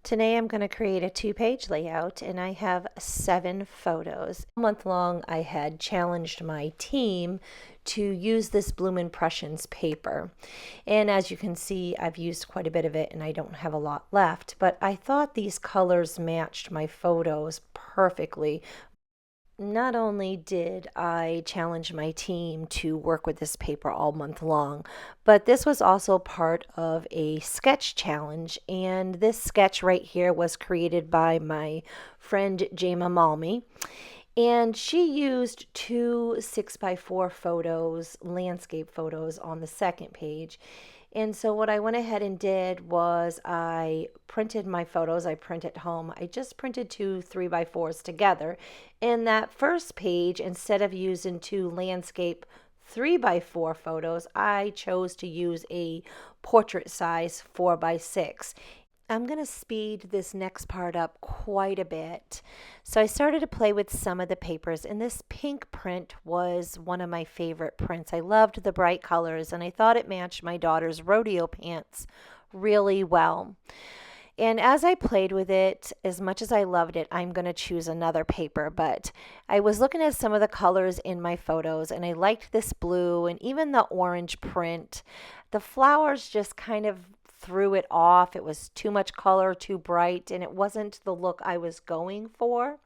Today I'm going to create a 2-page layout and I have 7 photos. All month long I had challenged my team to use this Bloom Impressions paper. And as you can see, I've used quite a bit of it and I don't have a lot left, but I thought these colors matched my photos perfectly. Not only did I challenge my team to work with this paper all month long, but this was also part of a sketch challenge. And this sketch right here was created by my friend Jama Malmi. And she used 2 6x4 photos, landscape photos on the second page. And so what I went ahead and did was I printed my photos. I print at home. I just printed 2 3x4s together. In that first page, instead of using 2 landscape 3x4 photos, I chose to use a portrait size 4x6. I'm going to speed this next part up quite a bit. So I started to play with some of the papers, and this pink print was one of my favorite prints. I loved the bright colors, and I thought it matched my daughter's rodeo pants really well. And as I played with it, as much as I loved it, I'm going to choose another paper. But I was looking at some of the colors in my photos, and I liked this blue and even the orange print. The flowers just kind of threw it off. It was too much color, too bright, and it wasn't the look I was going for.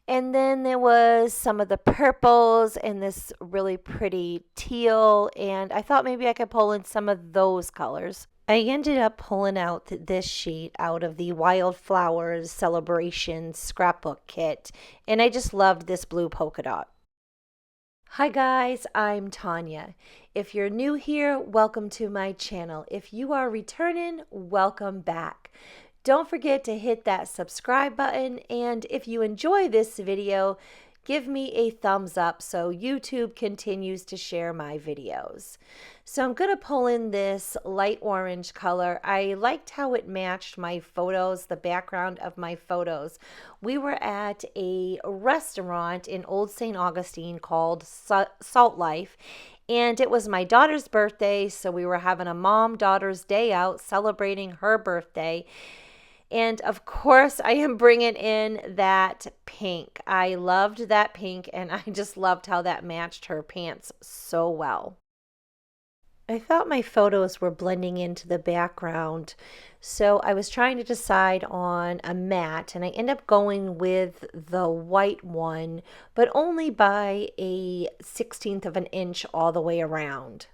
And then there was some of the purples and this really pretty teal, and I thought maybe I could pull in some of those colors. I ended up pulling out this sheet out of the Wildflowers Celebration scrapbook kit, and I just loved this blue polka dot. Hi guys, I'm Tanya. If you're new here, welcome to my channel. If you are returning, welcome back. Don't forget to hit that subscribe button, and if you enjoy this video, give me a thumbs up so YouTube continues to share my videos. So I'm going to pull in this light orange color. I liked how it matched my photos, the background of my photos. We were at a restaurant in Old St. Augustine called Salt Life, and it was my daughter's birthday, so we were having a mom-daughter's day out celebrating her birthday. And of course, I am bringing in that pink. I loved that pink, and I just loved how that matched her pants so well. I felt my photos were blending into the background, so I was trying to decide on a matte, and I ended up going with the white one, but only by a 1/16 of an inch all the way around.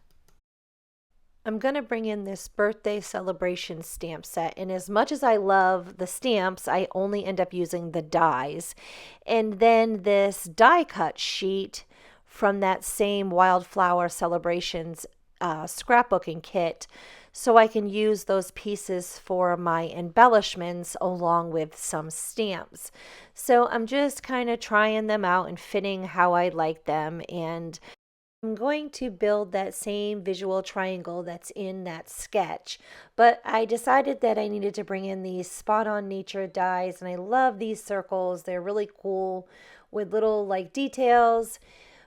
I'm going to bring in this birthday celebration stamp set, and as much as I love the stamps, I only end up using the dies. And then this die cut sheet from that same Wildflower Celebrations scrapbooking kit, so I can use those pieces for my embellishments along with some stamps. So I'm just kind of trying them out and fitting how I like them, and I'm going to build that same visual triangle that's in that sketch, but I decided that I needed to bring in these Spot On Nature dies, and I love these circles. They're really cool with little like details,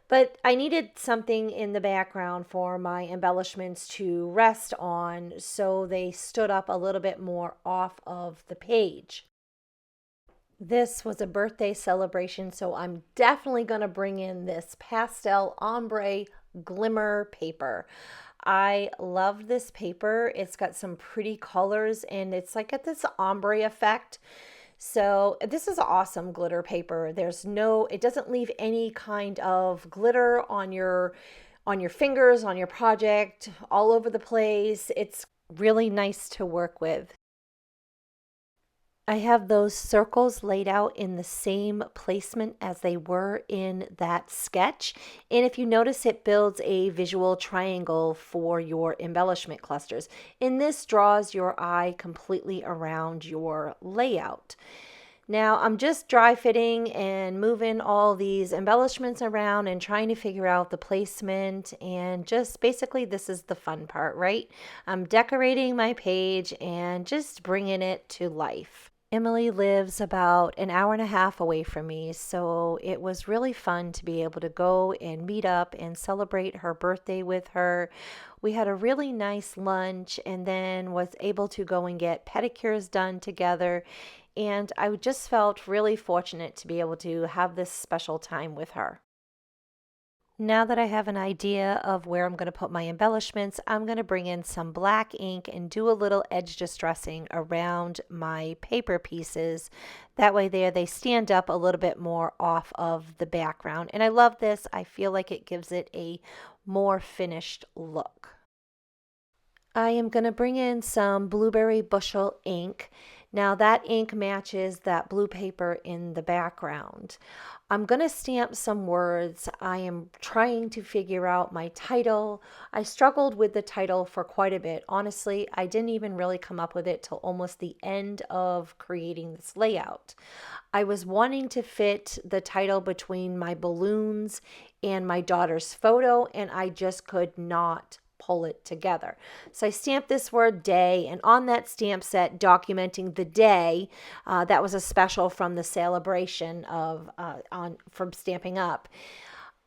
but I needed something in the background for my embellishments to rest on, so they stood up a little bit more off of the page. This was a birthday celebration, so I'm definitely going to bring in this pastel ombre glimmer paper. I love this paper. It's got some pretty colors, and it's like got this ombre effect. So this is awesome glitter paper. It doesn't leave any kind of glitter on your fingers, on your project, all over the place. It's really nice to work with. I have those circles laid out in the same placement as they were in that sketch. And if you notice, it builds a visual triangle for your embellishment clusters. And this draws your eye completely around your layout. Now I'm just dry fitting and moving all these embellishments around and trying to figure out the placement, and just basically this is the fun part, right? I'm decorating my page and just bringing it to life. Emily lives about an hour and a half away from me, so it was really fun to be able to go and meet up and celebrate her birthday with her. We had a really nice lunch and then was able to go and get pedicures done together. And I just felt really fortunate to be able to have this special time with her. Now that I have an idea of where I'm going to put my embellishments, I'm going to bring in some black ink and do a little edge distressing around my paper pieces. That way there they stand up a little bit more off of the background. And I love this. I feel like it gives it a more finished look. I am going to bring in some blueberry bushel ink. Now that ink matches that blue paper in the background. I'm going to stamp some words. I am trying to figure out my title. I struggled with the title for quite a bit. Honestly, I didn't even really come up with it till almost the end of creating this layout. I was wanting to fit the title between my balloons and my daughter's photo, and I just could not pull it together. So I stamped this word day, and on that stamp set documenting the day, that was a special from the celebration of from Stamping Up.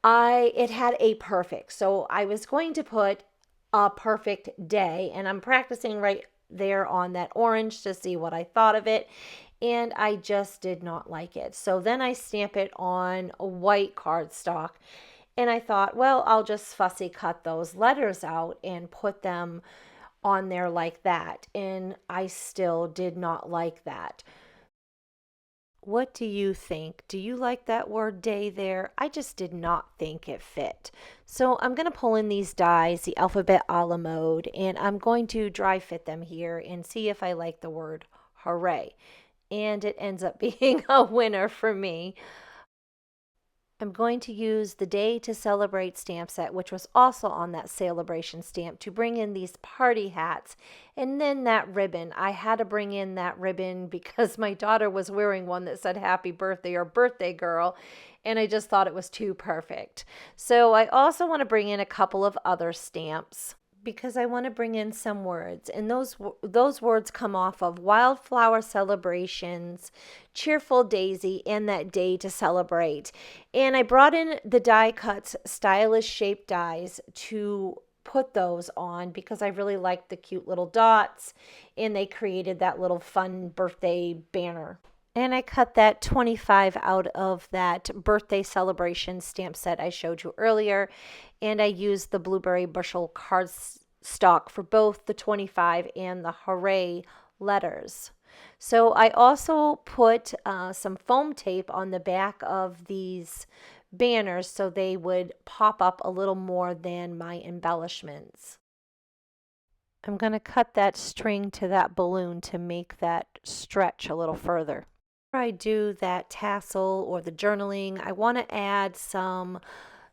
It had a perfect, so I was going to put a perfect day, and I'm practicing right there on that orange to see what I thought of it, and I just did not like it. So then I stamp it on a white cardstock. And I thought, well, I'll just fussy cut those letters out and put them on there like that. And I still did not like that. What do you think? Do you like that word day there? I just did not think it fit. So I'm going to pull in these dies, the alphabet a la mode, and I'm going to dry fit them here and see if I like the word hooray. And it ends up being a winner for me. I'm going to use the Day to Celebrate stamp set, which was also on that celebration stamp, to bring in these party hats. And then that ribbon. I had to bring in that ribbon because my daughter was wearing one that said happy birthday or birthday girl, and I just thought it was too perfect. So I also want to bring in a couple of other stamps because I want to bring in some words, and those words come off of Wildflower Celebrations, Cheerful Daisy, and that Day to Celebrate. And I brought in the die cuts, stylish shape dies to put those on because I really liked the cute little dots, and they created that little fun birthday banner. And I cut that 25 out of that birthday celebration stamp set I showed you earlier. And I used the Blueberry Bushel cardstock for both the 25 and the hooray letters. So I also put some foam tape on the back of these banners so they would pop up a little more than my embellishments. I'm going to cut that string to that balloon to make that stretch a little further. I do that tassel or the journaling, I want to add some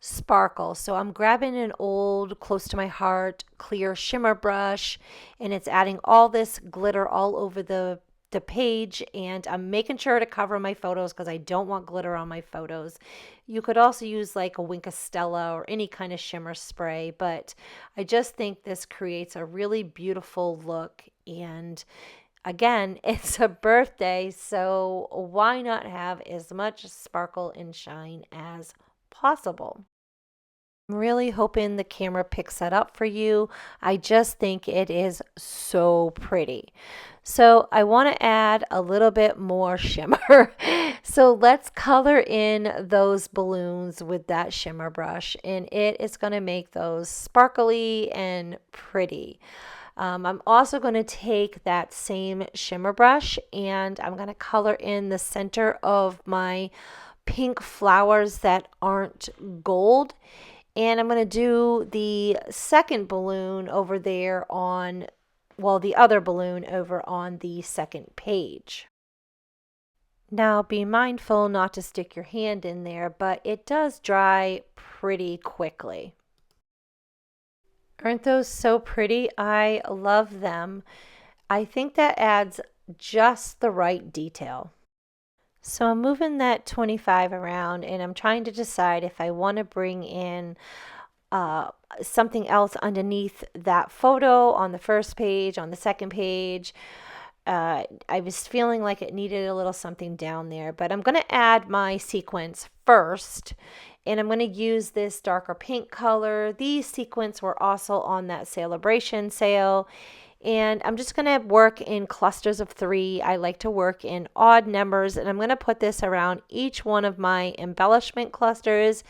sparkle. So I'm grabbing an old, close to my heart, clear shimmer brush, and it's adding all this glitter all over the page, and I'm making sure to cover my photos because I don't want glitter on my photos. You could also use like a Wink of Stella or any kind of shimmer spray, but I just think this creates a really beautiful look. And again, it's a birthday, so why not have as much sparkle and shine as possible? I'm really hoping the camera picks that up for you. I just think it is so pretty. So I want to add a little bit more shimmer. So let's color in those balloons with that shimmer brush, and it is going to make those sparkly and pretty. I'm also going to take that same shimmer brush and I'm going to color in the center of my pink flowers that aren't gold. And I'm going to do the second balloon over there on, well, the other balloon over on the second page. Now be mindful not to stick your hand in there, but it does dry pretty quickly. Aren't those so pretty? I love them. I think that adds just the right detail. So I'm moving that 25 around and I'm trying to decide if I want to bring in something else underneath that photo on the first page, on the second page. I was feeling like it needed a little something down there, but I'm going to add my sequins first, and I'm going to use this darker pink color. These sequins were also on that Celebration sale, and I'm just going to work in clusters of 3. I like to work in odd numbers, and I'm going to put this around each one of my embellishment clusters,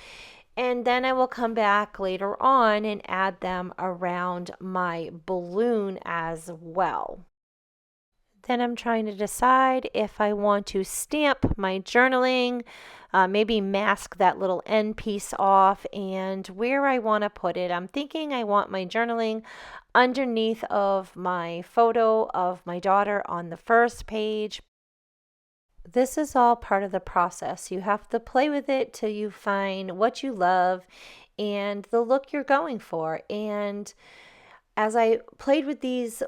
and then I will come back later on and add them around my balloon as well. Then I'm trying to decide if I want to stamp my journaling, maybe mask that little end piece off, and where I want to put it. I'm thinking I want my journaling underneath of my photo of my daughter on the first page. This is all part of the process. You have to play with it till you find what you love and the look you're going for. And as I played with these,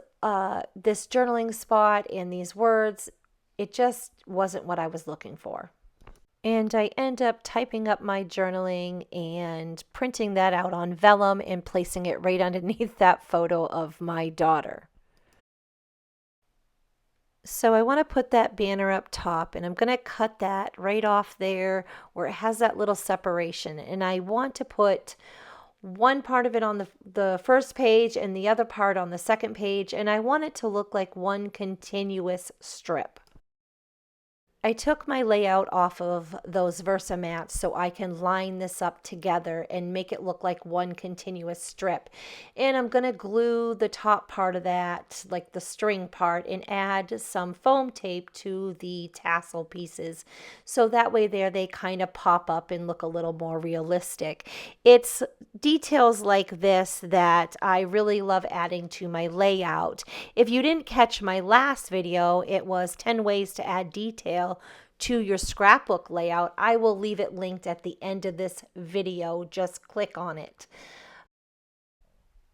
this journaling spot and these words, it just wasn't what I was looking for. And I end up typing up my journaling and printing that out on vellum and placing it right underneath that photo of my daughter. So I want to put that banner up top, and I'm going to cut that right off there where it has that little separation. And I want to put one part of it on the first page and the other part on the second page, and I want it to look like one continuous strip. I took my layout off of those Versa mats so I can line this up together and make it look like one continuous strip. And I'm going to glue the top part of that, like the string part, and add some foam tape to the tassel pieces. So that way there they kind of pop up and look a little more realistic. It's details like this that I really love adding to my layout. If you didn't catch my last video, it was 10 ways to add detail to your scrapbook layout. I will leave it linked at the end of this video. Just click on it.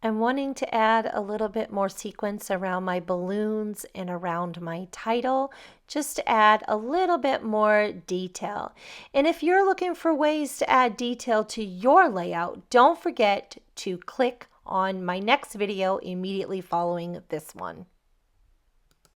I'm wanting to add a little bit more sequence around my balloons and around my title, just to add a little bit more detail. And if you're looking for ways to add detail to your layout, don't forget to click on my next video immediately following this one.